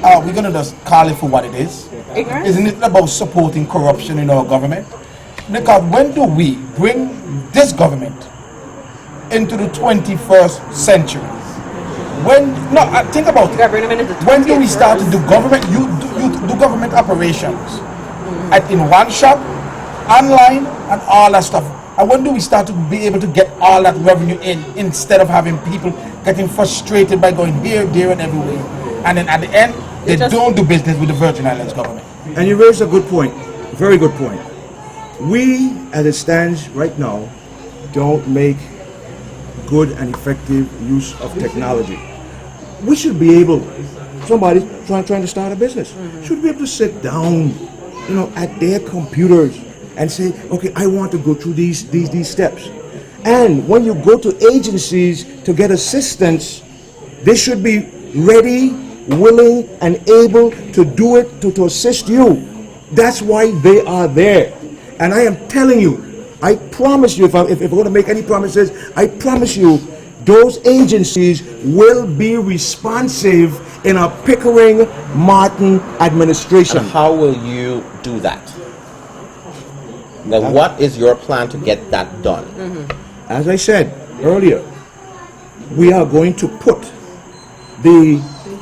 B: are we going to just call it for what it is?
C: Ignorance?
B: Isn't it about supporting corruption in our government? Because when do we bring this government into the 21st century? Think about it.
C: Bring them into the
B: When do we
C: 20th
B: start to
C: first.
B: do government? You do government operations in one shop, online, and all that stuff. And when do we start to be able to get all that revenue in, instead of having people getting frustrated by going here, there, and everywhere? And then at the end, they don't do business with the Virgin Islands government.
D: And you raised a good point, very good point. We, as it stands right now, don't make good and effective use of technology. We should be able, somebody trying to start a business, should be able to sit down, at their computers and say, okay, I want to go through these steps. And when you go to agencies to get assistance, they should be ready, willing, and able to do it, to assist you. That's why they are there. And I am telling you, I promise you, if we're going to make any promises, I promise you, those agencies will be responsive in a Pickering Martin administration.
A: And how will you do that? Now, what is your plan to get that done?
D: As I said earlier, we are going to put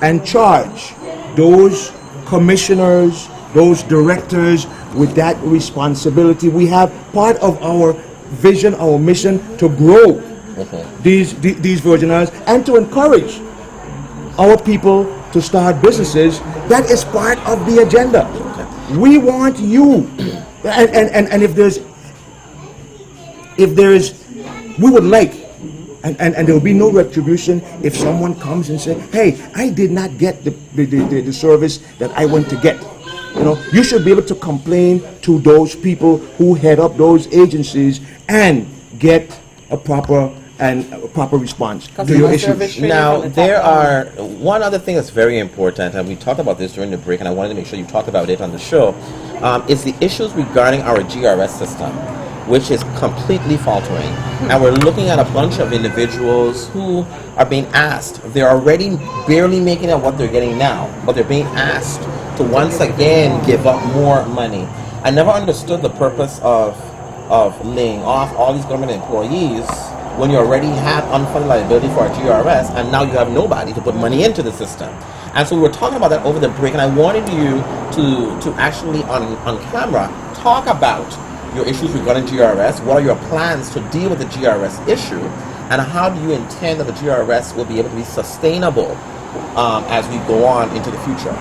D: and charge those commissioners those directors with that responsibility. We have part of our vision, our mission to grow these Virgin Islands and to encourage our people to start businesses. That is part of the agenda. We want you, and if there's, we would like, and there will be no retribution if someone comes and says, hey, I did not get the service that I went to get. You should be able to complain to those people who head up those agencies and get a proper response to your issues.
A: Now, there are one other thing that's very important, and we talked about this during the break, and I wanted to make sure you talked about it on the show, is the issues regarding our GRS system, which is completely faltering. And we're looking at a bunch of individuals who are being asked, they're already barely making out what they're getting now, but they're being asked to once again give up more money. I never understood the purpose of laying off all these government employees when you already have unfunded liability for a GRS, and now you have nobody to put money into the system. And so we were talking about that over the break, and I wanted you to actually on camera talk about your issues regarding GRS. What are your plans to deal with the GRS issue, and how do you intend that the GRS will be able to be sustainable as we go on into the future?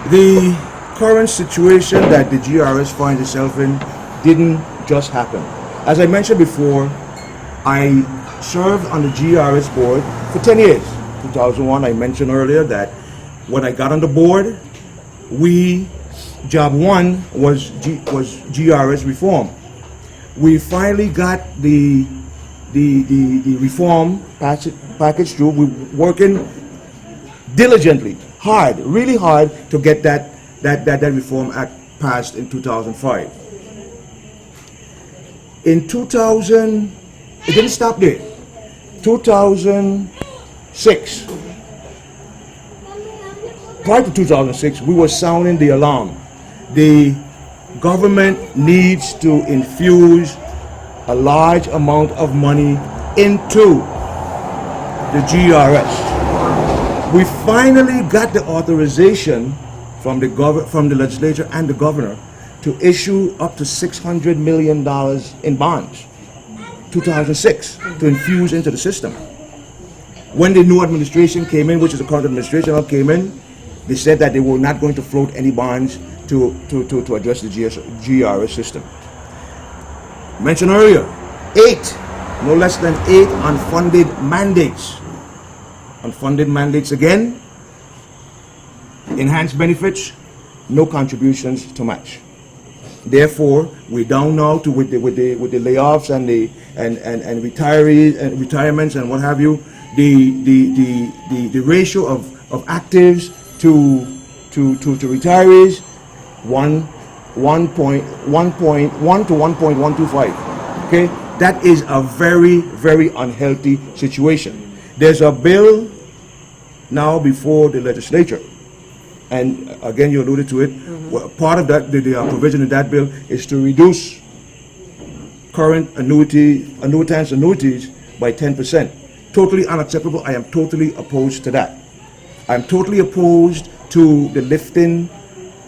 D: The current situation that the GRS finds itself in didn't just happen. As I mentioned before, I served on the GRS board for 10 years. 2001, I mentioned earlier that when I got on the board, job one was GRS reform. We finally got the reform package through. We're working diligently, hard, really hard to get that Reform Act passed in 2005. In 2000, it didn't stop there. 2006, prior to 2006, we were sounding the alarm. The government needs to infuse a large amount of money into the GRS. We finally got the authorization from the legislature and the governor to issue up to $600 million in bonds, 2006, to infuse into the system. When the new administration came in, which is the current administration came in, they said that they were not going to float any bonds to address the GRS system. Mentioned earlier, no less than 8 unfunded mandates. Unfunded mandates again, enhanced benefits, no contributions to match. Therefore, we're down now to with the layoffs and retirees and retirements and what have you. The ratio of actives to retirees 1.1 to 1.125. Okay, that is a very, very unhealthy situation. There's a bill now before the legislature, and again you alluded to it. Well, part of that, the provision in that bill is to reduce current annuities by 10%. Totally unacceptable. I am totally opposed to that. I'm totally opposed to the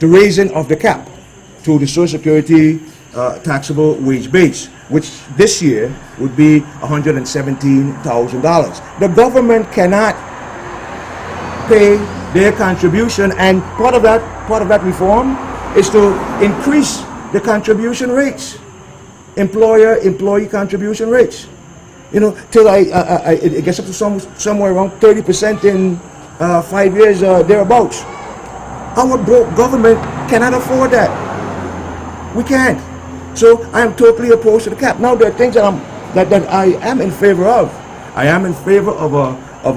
D: raising of the cap to the Social Security taxable wage base, which this year would be $117,000. The government cannot pay their contribution, and part of that reform is to increase the contribution rates, employee contribution rates. Till it gets up to somewhere around 30% in 5 years thereabouts. Our government cannot afford that. We can't. So I am totally opposed to the cap. Now there are things that I am in favor of. I am in favor of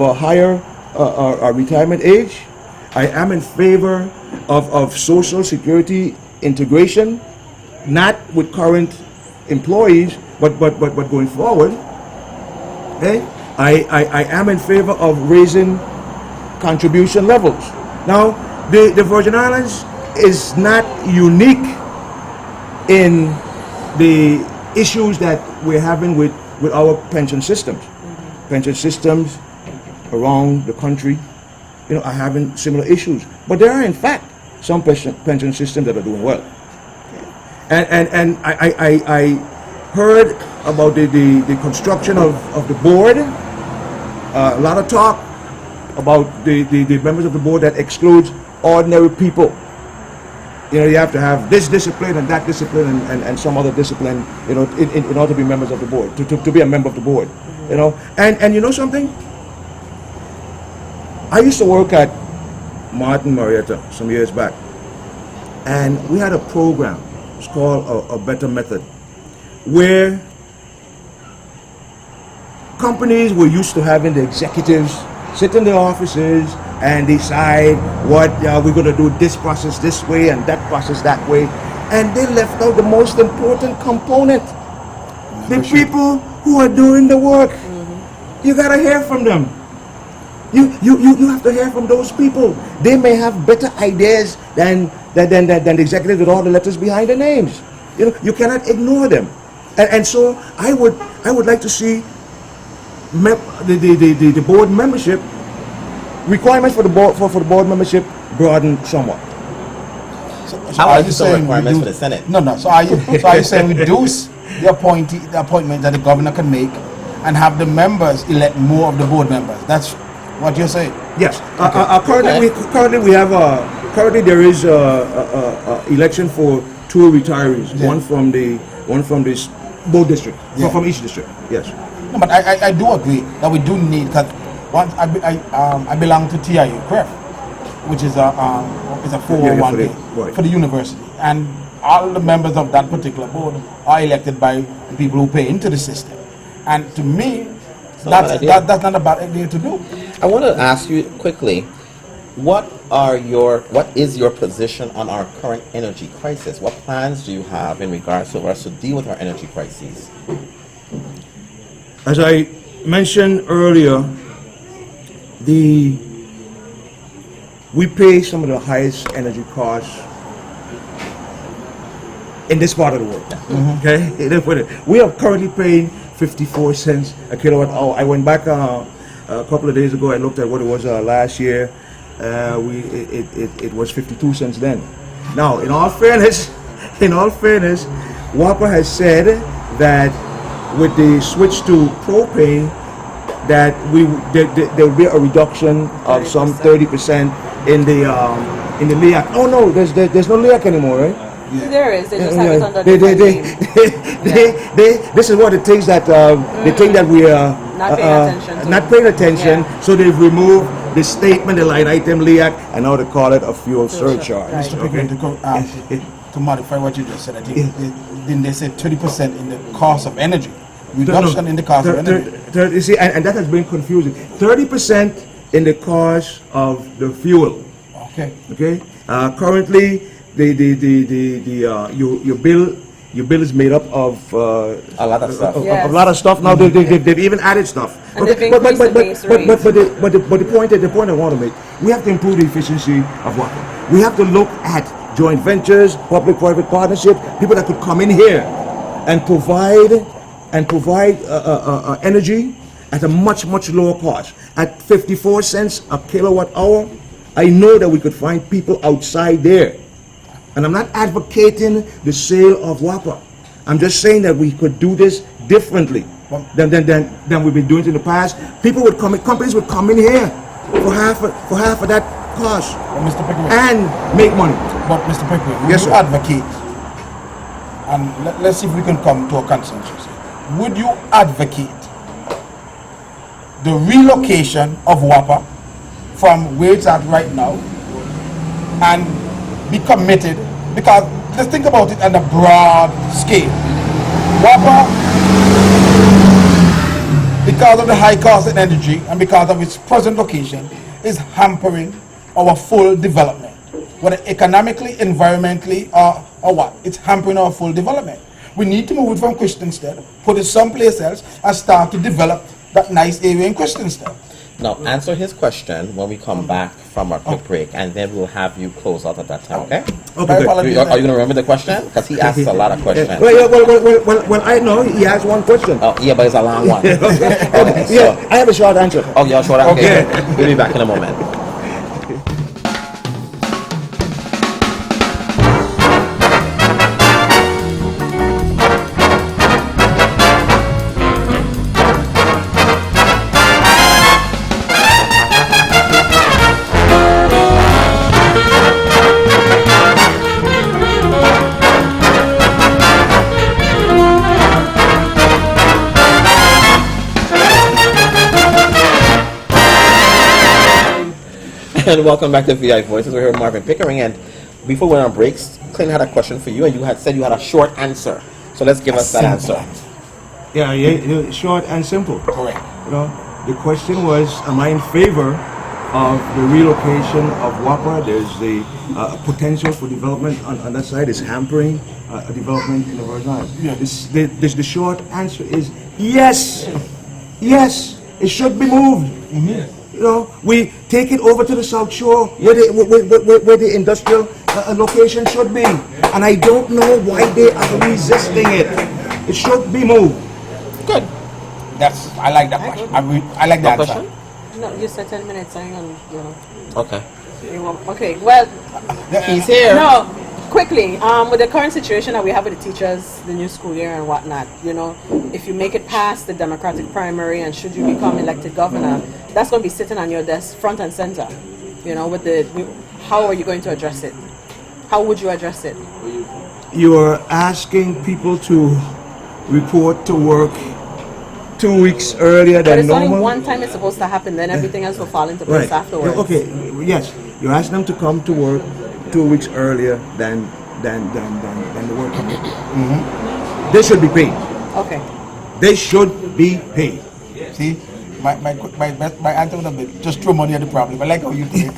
D: a higher retirement age. I am in favor of Social Security integration, not with current employees, but going forward. Okay? I am in favor of raising contribution levels. Now, the Virgin Islands is not unique in the issues that we're having with our pension systems. Pension systems around the country, are having similar issues. But there are, in fact, some pension systems that are doing well. And I heard about the construction of the board. A lot of talk about the members of the board that excludes ordinary people. You know, you have to have this discipline and that discipline and some other discipline, you know, in order to be members of the board, to be a member of the board, you know. And you know something? I used to work at Martin Marietta some years back, and we had a program, it's called a Better Method, where companies were used to having the executives sit in their offices and decide what we're going to do this process this way and that process that way, and they left out the most important component, the people who are doing the work. You got to hear from them. You have to hear from those people. They may have better ideas than the executives with all the letters behind their names. You know, you cannot ignore them. And so I would like to see the board membership requirements for the board membership broaden somewhat.
A: So are you saying requirements for the Senate?
B: No. So are you saying reduce the appointment that the governor can make and have the members elect more of the board members? That's what you're saying?
D: Yes.
B: Okay.
D: Currently there is a election for two retirees.
B: Yeah.
D: One from this both district.
B: Yeah.
D: From each district. Yes.
B: No, but I do agree that we do need, because once I belong to TIU CREF, which is a 401k for the university, and all the members of that particular board are elected by the people who pay into the system. And to me, that's not a bad idea to do.
A: I want to ask you quickly, what is your position on our current energy crisis? What plans do you have in regards to us to deal with our energy crises?
D: As I mentioned earlier, we pay some of the highest energy costs in this part of the world. Okay, we are currently paying 54 cents a kilowatt hour. I went back a couple of days ago. I looked at what it was last year. It was 52 cents then. Now, in all fairness, WAPA has said that with the switch to propane, that there will be a reduction of some 30% in the LEAC. Oh no, there's no LEAC anymore, right?
C: Yeah. There is. They just have it under
D: This is what it takes that they think that we are not paying attention.
C: Yeah.
D: So they've removed the statement, the line item LEAC, and now they call it a fuel surcharge.
C: Right.
B: Mr. Pickering, to modify what you just said, I think didn't they say 30% in the cost of energy? Reduction in the cost of energy.
D: You see, and that has been confusing. 30% in the cost of the fuel.
B: Okay.
D: Okay. Currently, your bill is made up of
A: A lot of stuff.
D: a lot of stuff. Now they've even added stuff.
C: And they've increased the base rate.
D: But the point I want to make, we have to improve the efficiency of what we have to look at: joint ventures, public-private partnership, people that could come in here and provide energy at a much lower cost. At 54 cents a kilowatt hour, I know that we could find people outside there. And I'm not advocating the sale of WAPA. I'm just saying that we could do this differently than we've been doing it in the past. Companies would come in here for half of that cost
B: Mr. Pickering,
D: and make money.
B: but Mr. Pickering,
D: Yes,
B: you
D: sir.
B: advocate, and let's see if we can come to a consensus. Would you advocate the relocation of WAPA from where it's at right now and be committed? Because let's think about it on a broad scale. WAPA, because of the high cost of energy and because of its present location, is hampering our full development, whether economically, environmentally, or what. It's hampering our full development. We need to move it from Christiansted, put it someplace else, and start to develop that nice area in Christiansted.
A: Now, answer his question when we come back from our quick break, and then we'll have you close out at that time, okay?
B: My
D: good.
B: apologies.
A: Are you going to remember the question? Because he asks a lot of questions.
D: Well, I know he has one question.
A: Oh, yeah, but it's a long one. Okay,
D: Yeah, I have a short answer.
A: Oh, yeah, sure. Okay. We'll be back in a moment. And welcome back to VI Voices. We're here with Marvin Pickering, and before we went on breaks, Clint had a question for you, and you had said you had a short answer. So let's give us that answer.
D: Yeah, short and simple.
B: Correct.
D: You know, the question was, am I in favor of the relocation of WAPA? There's the potential for development on that side is hampering development in the Virgin Islands.
B: Yeah.
D: The short answer is yes. Yes, it should be moved. You know, we take it over to the South Shore where the industrial location should be. And I don't know why they are resisting it. It should be moved.
A: Good.
B: I like that question. I like that answer.
A: Question?
C: No, you said 10 minutes. Hang on.
A: Okay.
C: Okay. Well,
A: He's here.
C: no. Quickly, with the current situation that we have with the teachers, the new school year and whatnot, if you make it past the Democratic primary and should you become elected governor, that's going to be sitting on your desk front and center. How are you going to address it? How would you address it?
D: You are asking people to report to work 2 weeks earlier
C: But
D: than
C: it's only
D: normal.
C: one time it's supposed to happen, then everything else will fall into place afterwards.
D: Okay. Yes. You're asking them to come to work 2 weeks earlier than the work. They should be paid.
C: Okay.
D: They should be paid.
B: See, my answer would have been just throw money at the problem. I like how you put it.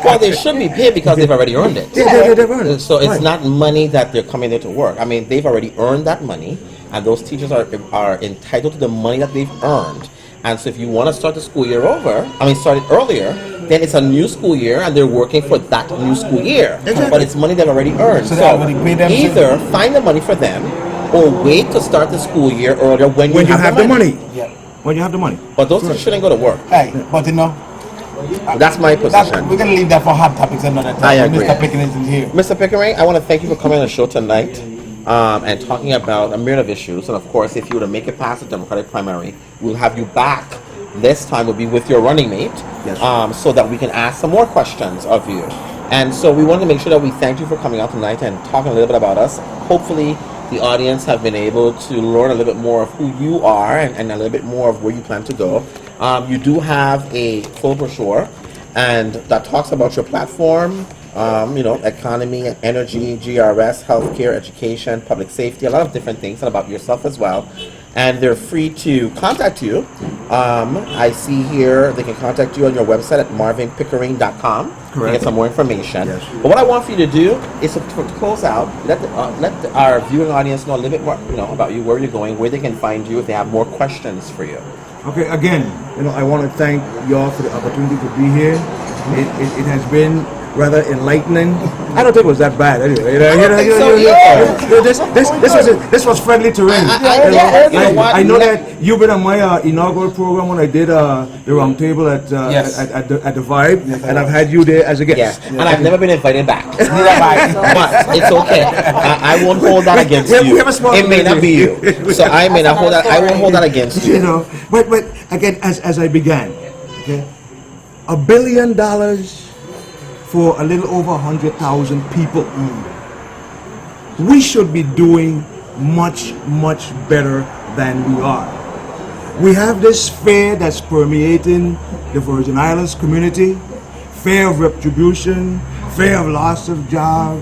A: Well, they should be paid because they've already earned it.
D: They've earned it.
A: So it's
D: Right.
A: not money that they're coming there to work. I mean, they've already earned that money, and those teachers are entitled to the money that they've earned. And so if you want to start the school year start it earlier, then it's a new school year, and they're working for that new school year.
D: Exactly.
A: But it's money they've already earned.
B: So they already paid them,
A: either find the money for them, or wait to start the school year earlier when
D: When you have the money.
B: Yeah.
D: When you have the money.
A: But those teachers shouldn't go to work.
B: Hey, but
A: That's my position.
B: we're gonna leave that for hot topics another time.
A: I agree.
B: Mr. Pickering is here.
A: Mr. Pickering, I want to thank you for coming on the show tonight and talking about a myriad of issues. And of course, if you were to make it past the Democratic primary, we'll have you back. This time will be with your running mate,
D: Yes.
A: so that we can ask some more questions of you. And so we wanted to make sure that we thank you for coming out tonight and talking a little bit about us. Hopefully, the audience have been able to learn a little bit more of who you are and a little bit more of where you plan to go. You do have a full brochure, and that talks about your platform, economy, energy, GRS, healthcare, education, public safety, a lot of different things, and about yourself as well. And they're free to contact you. I see here they can contact you on your website at marvinpickering.com to
D: Correct.
A: get some more information.
D: Yes.
A: But what I want for you to do is to close out, let our viewing audience know a little bit more, about you, where you're going, where they can find you if they have more questions for you.
D: Okay, again, I want to thank y'all for the opportunity to be here. It has been rather enlightening. I don't think it was that bad anyway. This was friendly terrain. I know that you've been on my inaugural program when I did the round table at
B: Yes.
D: at the Vibe, and I've had you there as a guest.
A: Yes, and I've never been invited back.
B: Neither have I.
A: But it's okay. I won't hold that against
D: We
A: you.
D: have a small
A: It may not be you. So I may not hold that. I won't hold that against you.
D: But again, as I began, okay, $1 billion for a little over 100,000 people. We should be doing much better than we are. We have this fear that's permeating the Virgin Islands community, fear of retribution, fear of loss of job,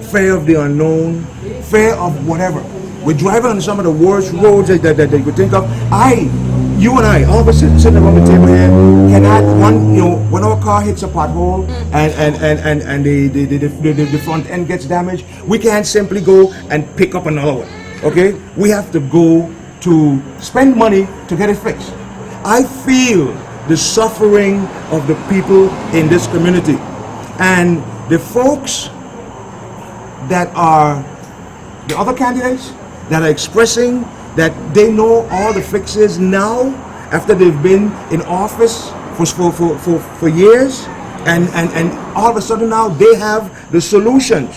D: fear of the unknown, fear of whatever. We're driving on some of the worst roads that you could think of. You and I, all of us sitting around the table here, cannot when our car hits a pothole and the front end gets damaged, we can't simply go and pick up another one. Okay, we have to go to spend money to get it fixed. I feel the suffering of the people in this community, and the folks that are the other candidates that are expressing that they know all the fixes now after they've been in office for years, and all of a sudden now they have the solutions.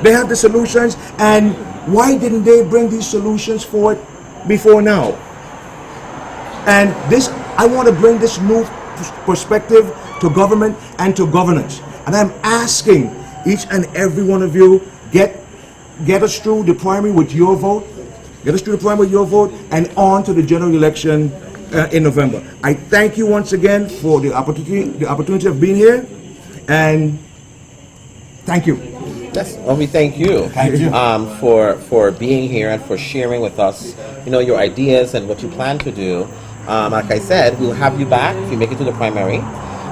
D: They have the solutions, and why didn't they bring these solutions forward before now? And I want to bring this new perspective to government and to governance. And I'm asking each and every one of you, get us through the primary with your vote. Get us through the primary with your vote, and on to the general election in November. I thank you once again for the opportunity of being here, and thank you.
A: Yes, well, we thank you, for being here and for sharing with us, your ideas and what you plan to do. Like I said, we'll have you back if you make it to the primary.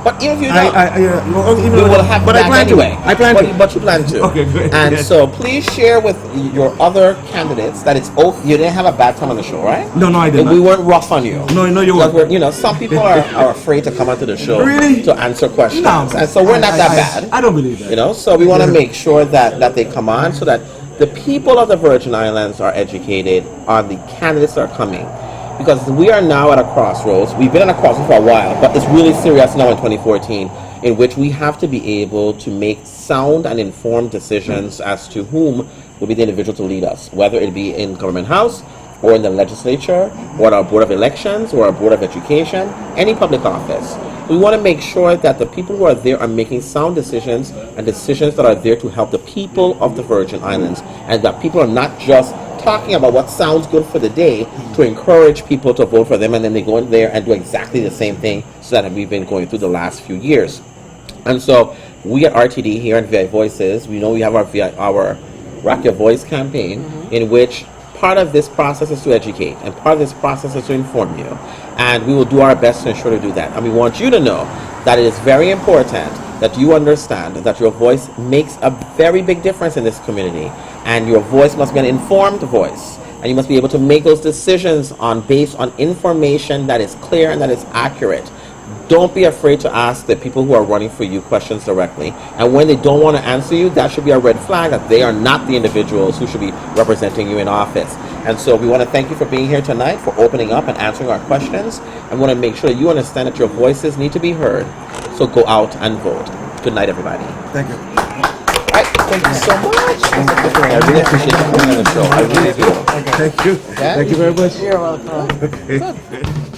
A: But even if you don't, we will have you back anyway.
D: I plan to.
A: But you plan to.
D: Okay, good.
A: And
D: Yes.
A: so please share with your other candidates that it's okay. You didn't have a bad time on the show, right?
D: No, I didn't.
A: We weren't rough on you.
D: No, you
A: Because
D: weren't.
A: some people are afraid to come onto the show
D: Really?
A: to answer questions.
D: No.
A: And so we're not that bad.
D: I don't believe that.
A: So we want to make sure that they come on so that the people of the Virgin Islands are educated on the candidates that are coming. Because we are now at a crossroads. We've been at a crossroads for a while, but it's really serious now in 2014, in which we have to be able to make sound and informed decisions as to whom will be the individual to lead us, whether it be in government house, or in the legislature, or at our Board of Elections, or our Board of Education, any public office. We want to make sure that the people who are there are making sound decisions and decisions that are there to help the people of the Virgin Islands, and that people are not just talking about what sounds good for the day to encourage people to vote for them, and then they go in there and do exactly the same thing so that we've been going through the last few years. And so we at RTD here at VI Voices, we know we have our Rock Your Voice campaign, in which part of this process is to educate, and part of this process is to inform you. And we will do our best to ensure to do that. And we want you to know that it is very important that you understand that your voice makes a very big difference in this community. And your voice must be an informed voice. And you must be able to make those decisions based on information that is clear and that is accurate. Don't be afraid to ask the people who are running for you questions directly. And when they don't want to answer you, that should be a red flag that they are not the individuals who should be representing you in office. And so we want to thank you for being here tonight, for opening up and answering our questions. And we want to make sure that you understand that your voices need to be heard. So go out and vote. Good night, everybody.
D: Thank you.
A: All right, thank you so much. I really appreciate you coming on the show. I really do.
D: Thank you.
A: Okay?
D: Thank you very much.
C: You're welcome.
A: Good.